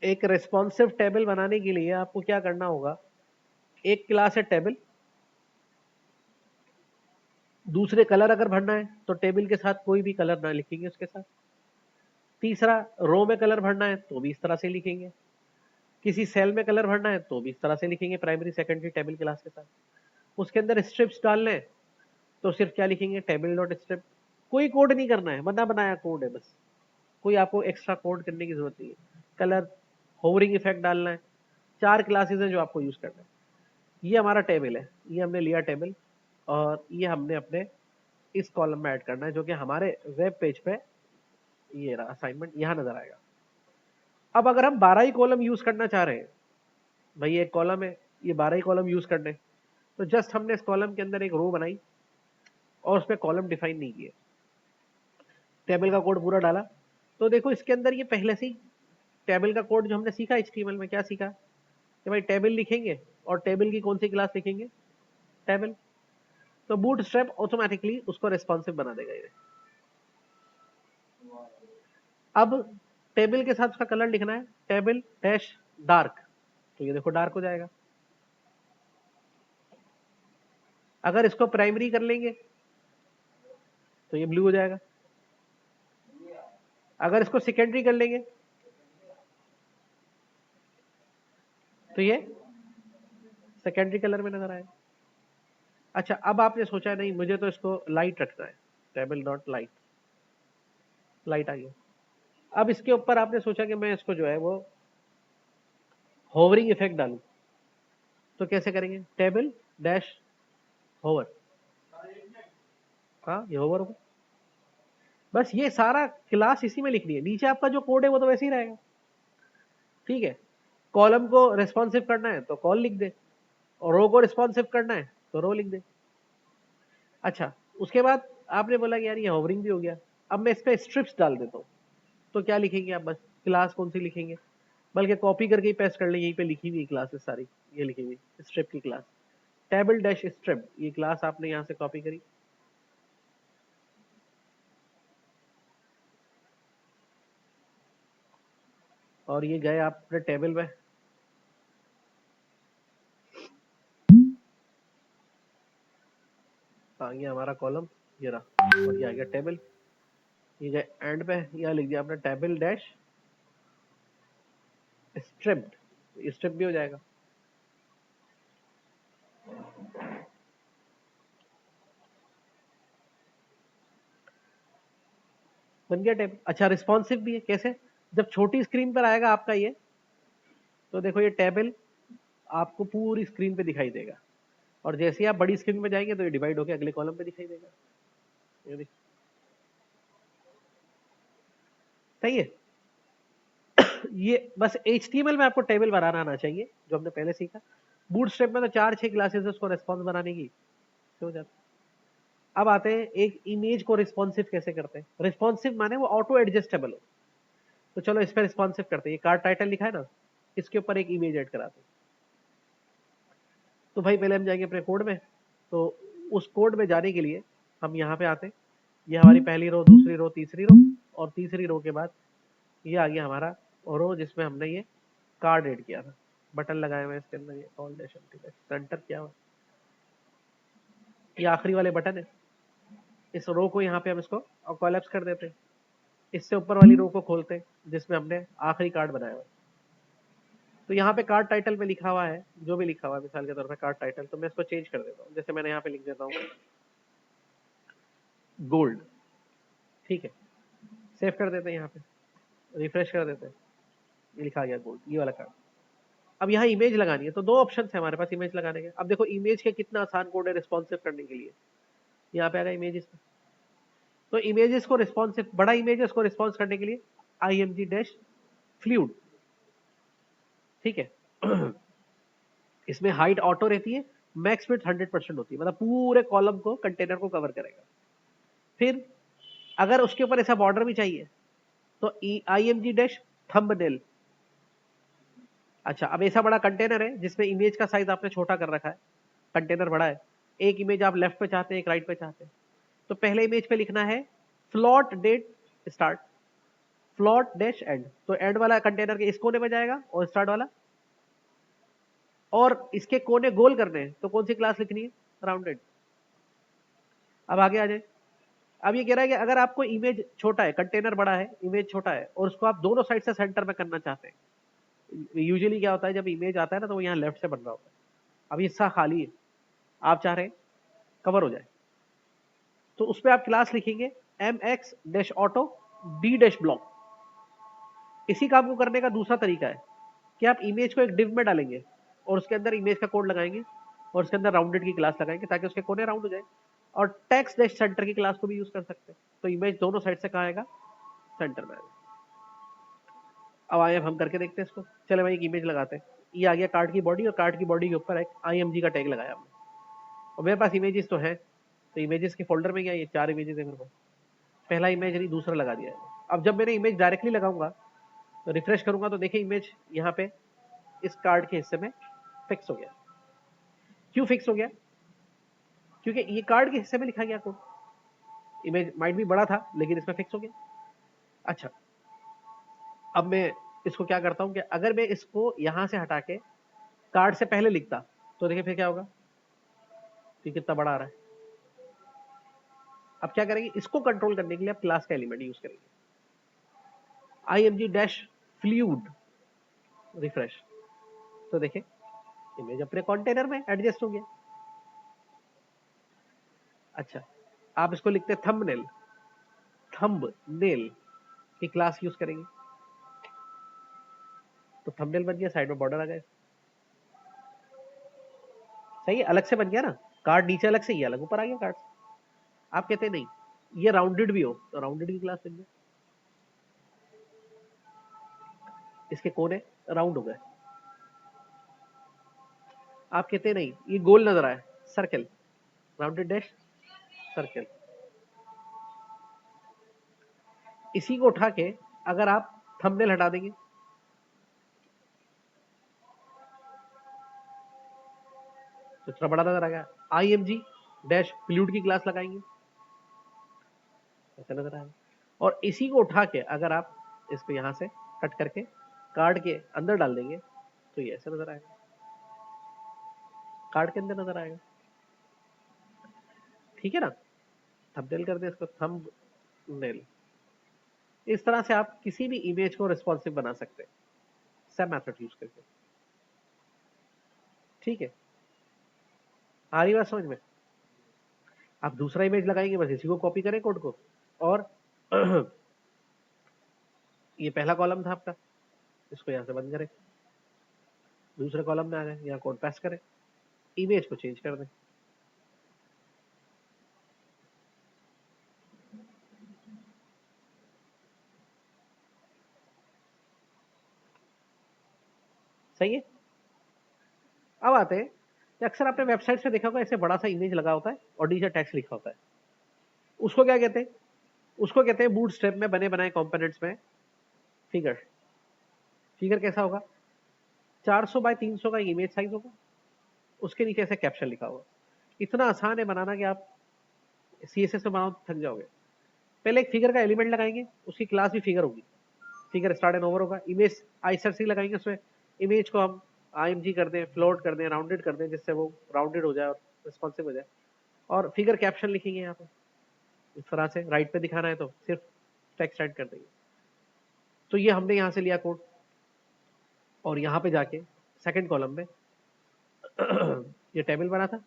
एक responsive table बनाने के लिए आपको क्या करना होगा, एक क्लास है टेबल, दूसरे कलर अगर भरना है तो टेबल के साथ कोई भी कलर ना लिखेंगे उसके साथ, तीसरा रो में कलर भरना है तो भी इस तरह से लिखेंगे, किसी सेल में कलर भरना है तो भी इस तरह से लिखेंगे प्राइमरी सेकेंडरी टेबल क्लास के साथ। उसके अंदर स्ट्रिप्स डालने हैं तो सिर्फ क्या लिखेंगे, टेबल डॉट स्ट्रिप। कोई कोड नहीं करना है, बना बनाया कोड है बस, कोई आपको एक्स्ट्रा कोड करने की जरूरत नहीं है। कलर, होवरिंग इफेक्ट डालना है, 4 क्लासेस हैं जो आपको यूज करना है। ये हमारा टेबल है, ये हमने लिया टेबल, और ये हमने अपने इस कॉलम में ऐड करना है, जो कि हमारे वेब पेज पे ये रहा असाइनमेंट, यहाँ नजर आएगा। अब अगर हम 12 ही कॉलम यूज करना चाह रहे हैं, भाई एक कॉलम है, ये 12 ही कॉलम यूज करने, तो जस्ट हमने इस कॉलम के अंदर एक रो बनाई और उसमें कॉलम डिफाइन नहीं किए, टेबल का कोड पूरा डाला। तो देखो इसके अंदर ये पहले से ही टेबल का कोड जो हमने सीखा एचटीएमएल में, क्या सीखा कि भाई टेबल लिखेंगे और टेबल की कौन सी क्लास लिखेंगे, टेबल। तो बूटस्ट्रैप ऑटोमेटिकली उसको रेस्पॉन्सिव बना देगा ये। अब टेबल के साथ उसका कलर लिखना है, टेबल डैश डार्क, तो ये देखो डार्क हो जाएगा। अगर इसको प्राइमरी कर लेंगे तो ये ब्लू हो जाएगा, अगर इसको सेकेंडरी कर लेंगे तो ये सेकेंडरी कलर में नजर आएगा। अच्छा, अब आपने सोचा नहीं मुझे तो इसको लाइट रखना है, टेबल डॉट लाइट, लाइट आ गया। अब इसके ऊपर आपने सोचा कि मैं इसको जो है वो होवरिंग इफेक्ट डालूं, तो कैसे करेंगे, टेबल डैश होवर, हाँ ये होवर होगा। बस ये सारा क्लास इसी में लिखनी है, नीचे आपका जो कोड है वो तो वैसे ही रहेगा, ठीक है। कॉलम को रिस्पॉन्सिव करना है तो कॉल लिख दे, और रो को रिस्पॉन्सिव करना है तो रो लिख दे। अच्छा, उसके बाद आपने बोला कि यार ये होवरिंग भी हो गया, अब मैं इस पे स्ट्रिप्स डाल देता हूँ, तो क्या लिखेंगे आप, बस क्लास कौन सी लिखेंगे, बल्कि कॉपी करके ही पेस्ट कर ले, यहीं पे लिखी हुई क्लासेस सारी, ये लिखी हुई स्ट्रिप की क्लास, टेबल डैश स्ट्रिप, ये क्लास आपने यहाँ से कॉपी करी, और ये गए आप अपने टेबल में, आ गया हमारा कॉलम, ये रहा, और ये आ गया टेबल, ये गए एंड पे, यहाँ लिख दिया आपने टेबल डैश स्ट्रिप्ड, स्ट्रिप भी हो जाएगा। बन गया टेबल। अच्छा, रिस्पॉन्सिव भी है, कैसे, जब छोटी स्क्रीन पर आएगा आपका ये, तो देखो ये टेबल आपको पूरी स्क्रीन पे दिखाई देगा, और जैसे ही आप बड़ी स्क्रीन पे जाएंगे तो ये डिवाइड होकर अगले कॉलम पे दिखाई देगा, ये देखिए, सही है। ये बस HTML में आपको टेबल बनाना आना चाहिए, जो हमने पहले सीखा। बूटस्ट्रैप में तो 4-6 क्लासेस है उसको रेस्पॉन्स बनाने की, हो जाता। अब आते हैं एक इमेज को रिस्पॉन्सिव कैसे करते हैं। रिस्पॉन्सिव माने वो ऑटो एडजस्टेबल हो, तो चलो इस पर रिस्पॉन्सिव करते हैं। ये कार्ड टाइटल लिखा है ना, इसके ऊपर एक इमेज ऐड कराते हैं। तो भाई पहले हम जाएंगे अपने कोड में, तो उस कोड में जाने के लिए हम यहाँ पे आते हैं, ये हमारी पहली रो, दूसरी रो, तीसरी रो, और तीसरी रो के बाद ये आ गया हमारा रो जिसमें हमने ये कार्ड ऐड किया था, बटन लगाए हुए इसके अंदर, ये ऑल डैश सेंटर किया हुआ, ये आखिरी वाले बटन है। इस रो को यहाँ पे हम इसको कोलैप्स कर देते हैं, इससे ऊपर वाली रो को खोलते हैं जिसमें हमने आखिरी कार्ड बनाया हुआ है। तो यहाँ पे कार्ड टाइटल में लिखा हुआ है, जो भी लिखा हुआ है मिसाल के तौर पे कार्ड टाइटल, तो मैं इसको चेंज कर देता हूँ, जैसे मैंने यहाँ पे लिख देता हूँ गोल्ड, ठीक है। सेव कर देते हैं, यहाँ पे रिफ्रेश कर देते हैं, ये लिखा गया गोल्ड, ये वाला कार्ड। अब यहाँ इमेज लगानी है, तो 2 ऑप्शन है हमारे पास इमेज लगाने के। अब देखो इमेज के कितना आसान कोड है रिस्पॉन्सिव करने के लिए, यहाँ पे आ गया इमेजेस। तो इमेजेस को रिस्पॉन्सिव, बड़ा इमेजेस को रिस्पॉन्स करने के लिए img डैश फ्लूइड, ठीक है। इसमें हाइट ऑटो रहती है, मैक्स विड्थ 100% होती है, मतलब पूरे कॉलम को, कंटेनर को कवर करेगा। फिर अगर उसके ऊपर ऐसा बॉर्डर भी चाहिए तो img डैश थंबनेल। अच्छा, अब ऐसा बड़ा कंटेनर है जिसमें इमेज का साइज आपने छोटा कर रखा है, कंटेनर बड़ा है, एक इमेज आप लेफ्ट पे चाहते हैं, एक राइट पे चाहते हैं, तो पहले इमेज पे लिखना है float date start, float dash end, तो एंड वाला कंटेनर के इस कोने में जाएगा और स्टार्ट वाला, और इसके कोने गोल करने हैं तो कौन सी क्लास लिखनी है? राउंडेड। अब आगे आ जाए। अब ये कह रहा है कि अगर आपको इमेज छोटा है, कंटेनर बड़ा है, इमेज छोटा है, और उसको आप दोनों साइड से सेंटर में करना चाहते हैं। यूजुअली क्या होता है, जब इमेज आता है ना तो वो यहाँ लेफ्ट से बन रहा होता है। अब ये हिस्सा खाली है, आप चाह रहे हैं कवर हो जाए, तो उस पर आप क्लास लिखेंगे mx dash auto d dash block. इसी काम को करने का दूसरा तरीका है कि आप इमेज को एक डिव में डालेंगे और उसके अंदर इमेज का कोड लगाएंगे और उसके अंदर राउंडेड की क्लास लगाएंगे ताकि उसके कोने राउंड हो जाए, और टेक्स्ट डैश सेंटर की क्लास को भी यूज कर सकते हैं। तो इमेज दोनों साइड से कहाँ आएगा? सेंटर में आएगा। अब आए हम करके देखते हैं इसको। चले भाई एक इमेज लगाते हैं। ये आ गया कार्ड की बॉडी, और कार्ड की बॉडी के ऊपर एक IMG का टैग लगाया हमने, और मेरे पास इमेजेस तो है, तो इमेजेस के फोल्डर में क्या, ये 4 इमेजेस है मेरे पास। पहला इमेज नहीं, दूसरा लगा दिया है। अब जब मैंने इमेज डायरेक्टली लगाऊंगा तो रिफ्रेश करूंगा तो देखिए इमेज यहाँ पे इस कार्ड के हिस्से में फिक्स हो गया। क्यों फिक्स हो गया? क्योंकि ये कार्ड के हिस्से में लिखा गया कोड। इमेज माइट भी बड़ा था लेकिन इसमें फिक्स हो गया। अच्छा, अब मैं इसको क्या करता हूँ कि अगर मैं इसको यहां से हटा के कार्ड से पहले लिखता तो देखिए फिर क्या होगा, कि कितना बड़ा आ रहा है। अब क्या करेंगे, इसको कंट्रोल करने के लिए आप क्लास का एलिमेंट यूज करेंगे, IMG डैश फ्लूइड रिफ्रेश। तो देखिए इमेज अपने कंटेनर में एडजस्ट हो गया। अच्छा, आप इसको लिखते हैं थंबनेल, थंबनेल की क्लास यूज करेंगे तो थंबनेल बन गया, साइड में बॉर्डर आ गया। सही है, अलग से बन गया ना, कार्ड नीचे अलग से, ये अलग ऊपर आ गया कार्ड। आप कहते हैं नहीं ये राउंडेड भी हो तो राउंडेड की क्लास बन गया, इसके कोने राउंड हो गए। आप कहते हैं नहीं ये गोल नजर आए, सर्कल, राउंडेड डैश सर्कल। इसी को उठा के अगर आप थंबनेल हटा देंगे तो थोड़ा बड़ा नजर आ गया। IMG डैश फ्लूइड की क्लास लगाएंगे, ऐसा नजर आएगा। और इसी को उठा के अगर आप इसको यहां से कट करके कार्ड के अंदर डाल देंगे तो ये ऐसा नजर आएगा, कार्ड के अंदर नजर आएगा। ठीक है ना, थंबनेल कर दे इसको, थंबनेल। इस तरह से आप किसी भी इमेज को रिस्पॉन्सिव बना सकते हैं सेम मेथड यूज करके। ठीक है, आ रही बात समझ में? आप दूसरा इमेज लगाएंगे, बस इसी को कॉपी करें कोड को, और ये पहला कॉलम था आपका, इसको यहां से बंद करें, दूसरे कॉलम में आ गए, यहाँ कोड पेस्ट करें, इमेज को चेंज कर दें। सही है। अब आते हैं कि अक्सर आपने वेबसाइट पे देखा होगा ऐसे बड़ा सा इमेज लगा होता है और नीचे टेक्स्ट लिखा होता है, उसको क्या कहते हैं? उसको कहते हैं बूटस्ट्रैप में बने बनाए कंपोनेंट्स में फिगर। फिगर कैसा होगा? 400 बाय 300 का इमेज साइज होगा, उसके नीचे ऐसे कैप्शन लिखा होगा। इतना आसान है बनाना कि आप CSS में बनाओ थक जाओगे। पहले एक फिगर का एलिमेंट लगाएंगे, उसकी क्लास भी फिगर होगी, फिगर स्टार्ट एंड ओवर होगा। इमेज ISRC लगाएंगे, उसमें इमेज को हम IMG कर दें, फ्लोट कर दें, राउंडेड कर दें, जिससे वो राउंडेड हो जाए और रिस्पॉन्सिव हो जाए। और फिगर कैप्शन लिखेंगे यहाँ पे, इस तरह से राइट पे दिखाना है तो सिर्फ टेक्स्ट ऐड कर देंगे। तो ये हमने यहाँ से लिया कोड, और यहाँ पे जाके सेकंड कॉलम में ये टेबल बना था।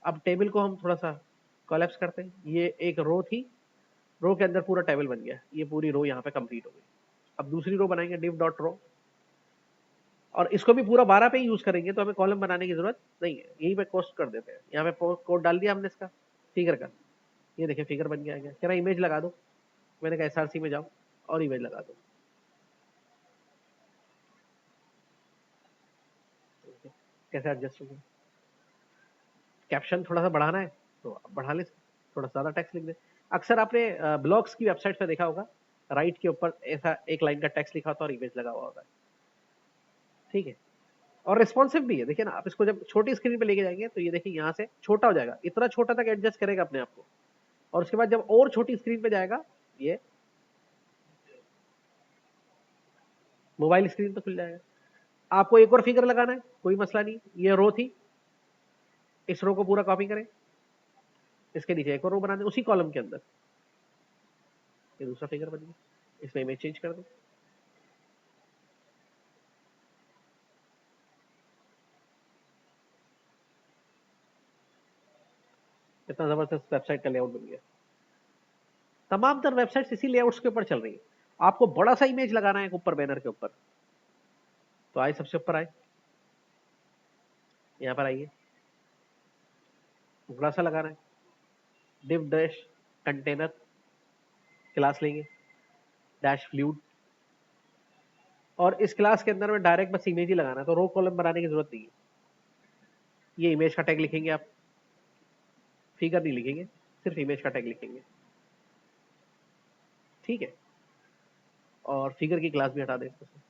अब टेबल को हम थोड़ा सा कोलैप्स करते हैं, ये एक रो थी, रो के अंदर पूरा टेबल बन गया, ये पूरी रो यहाँ पे कंप्लीट हो गई। अब दूसरी रो बनाएंगे div डॉट रो, और इसको भी पूरा 12 पे ही यूज करेंगे तो हमें कॉलम बनाने की जरूरत नहीं है, यही पे पोस्ट कर देते हैं। यहाँ पे कोड डाल दिया हमने इसका फिगर का, ये देखिए फिगर बन गया। कह रहा इमेज लगा दो, मैंने कहा SRC में जाओ और इमेज लगा दो। कैसे एडजस्ट हो गया? कैप्शन थोड़ा सा बढ़ाना है तो बढ़ा ले, थोड़ा सा ज्यादा टेक्स्ट लिख दे। अक्सर आपने ब्लॉग्स की वेबसाइट पे देखा होगा, राइट के ऊपर ऐसा एक लाइन का टेक्स्ट लिखा होता है और इमेज लगा हुआ होता है। ठीक है, और रिस्पॉन्सिव भी है। देखिए ना, आप इसको जब छोटी स्क्रीन पे लेके जाएंगे तो ये देखिए यहाँ से छोटा हो जाएगा, इतना छोटा तक एडजस्ट करेगा अपने आप को, और उसके बाद जब और छोटी स्क्रीन पे जाएगा ये मोबाइल स्क्रीन तो खुल जाएगा। आपको एक और फिगर लगाना है, कोई मसला नहीं, ये रो थी, इस रो को पूरा कॉपी करें, इसके नीचे एक और रो बना दें उसी कॉलम के अंदर, ये दूसरा फिगर बन गया, इसमें इमेज चेंज कर दें। इतना जबरदस्त वेबसाइट का लेआउट बन गया। तमाम तर वेबसाइट्स इसी लेआउट्स के ऊपर चल रही है। आपको बड़ा सा इमेज लगाना है ऊपर बैनर के ऊपर, तो आइए सबसे ऊपर आए, यहाँ पर आइए, बड़ा सा लगाना है, div डैश कंटेनर क्लास लेंगे, डैश फ्लूइड, और इस क्लास के अंदर में डायरेक्ट बस इमेज ही लगाना है, तो रो कॉलम बनाने की जरूरत नहीं है। ये इमेज का टैग लिखेंगे आप, फिगर नहीं लिखेंगे, सिर्फ इमेज का टैग लिखेंगे, ठीक है। और फिगर की क्लास भी हटा दें इसमें से।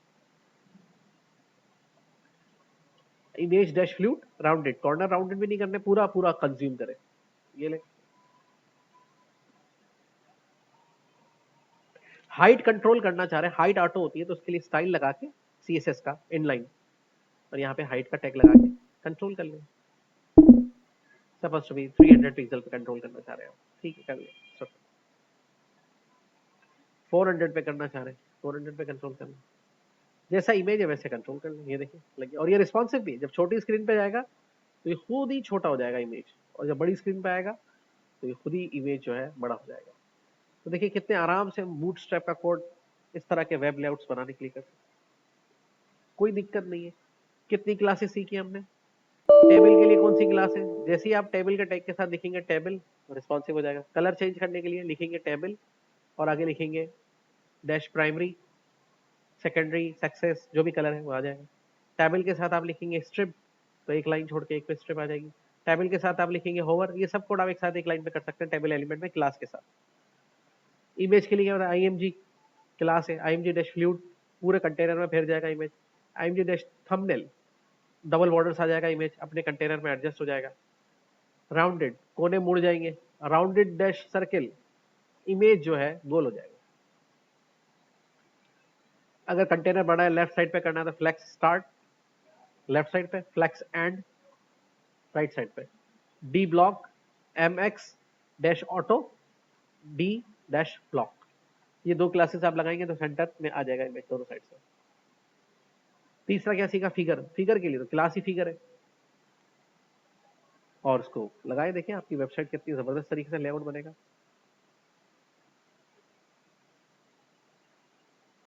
Image dash fluid rounded, corner rounded भी नहीं करने, पूरा पूरा कंज्यूम करें, ये ले। हाइट कंट्रोल करना चाह रहे हैं, हाइट ऑटो होती है तो उसके लिए स्टाइल लगा के CSS का इनलाइन, और यहाँ पे हाइट का टैग लगा के कंट्रोल कर लें। सपोज टू बी 300 पिक्सल पे कंट्रोल करना चाह रहे हैं, ठीक है, कर लें। 400 पे करना चाह रहे हैं, 400 पे कंट्रोल कर लें, जैसा इमेज है वैसे कंट्रोल कर लें, ये देखिए लगे। और ये रिस्पॉन्सिव भी, जब छोटी स्क्रीन पे जाएगा तो ये खुद ही छोटा हो जाएगा इमेज, और जब बड़ी स्क्रीन पे आएगा तो ये खुद ही इमेज जो है बड़ा हो जाएगा। तो देखिए कितने आराम से बूटस्ट्रैप का कोड इस तरह के वेब लेआउट्स बनाने के लिए कर सकते, कोई दिक्कत नहीं है। कितनी क्लासेस सीखी हमने। टेबल के लिए कौन सी क्लास है, जैसे ही आप टेबल के टैग के साथ लिखेंगे टेबल, रिस्पॉन्सिव हो जाएगा। कलर चेंज करने के लिए लिखेंगे टेबल, और आगे लिखेंगे डैश प्राइमरी, सेकेंडरी, सक्सेस, जो भी कलर है वो आ जाएगा। टेबल के साथ आप लिखेंगे स्ट्रिप, तो एक लाइन छोड़ के एक पे स्ट्रिप आ जाएगी। टेबल के साथ आप लिखेंगे होवर, ये सब कोड आप एक साथ एक लाइन पे कर सकते हैं टेबल एलिमेंट में क्लास के साथ। इमेज के लिए क्या होता है, IMG क्लास है, IMG डैश फ्लूइड, पूरे कंटेनर में फिर जाएगा image. IMG dash thumbnail, double borders आ जाएगा, इमेज अपने कंटेनर में एडजस्ट हो जाएगा। राउंडेड, कोने मुड़ जाएंगे, राउंडेड डैश सर्किल, इमेज जो है गोल हो जाएगा। अगर कंटेनर बड़ा है, लेफ्ट साइड पे करना है तो फ्लेक्स स्टार्ट, लेफ्ट साइड पे फ्लेक्स एंड, राइट साइड पे D block, MX dash auto, D dash block. ये दो क्लासेस आप लगाएंगे तो सेंटर में आ जाएगा इमेज दोनों साइड से। तीसरा क्या सीखा, फिगर। फिगर के लिए तो क्लास ही फिगर है, और उसको लगाए, देखें आपकी वेबसाइट कितनी जबरदस्त तरीके से लेआउट बनेगा।